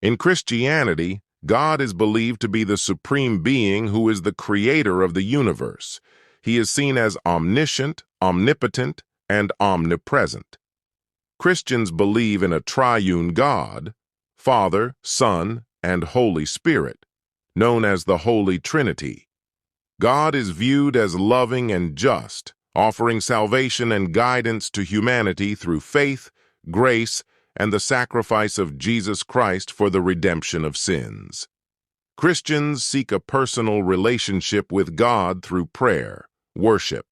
In Christianity, God is believed to be the supreme being who is the creator of the universe. He is seen as omniscient, omnipotent, and omnipresent. Christians believe in a triune God, Father, Son, and Holy Spirit, known as the Holy Trinity. God is viewed as loving and just, offering salvation and guidance to humanity through faith, grace, and the sacrifice of Jesus Christ for the redemption of sins. Christians seek a personal relationship with God through prayer, worship,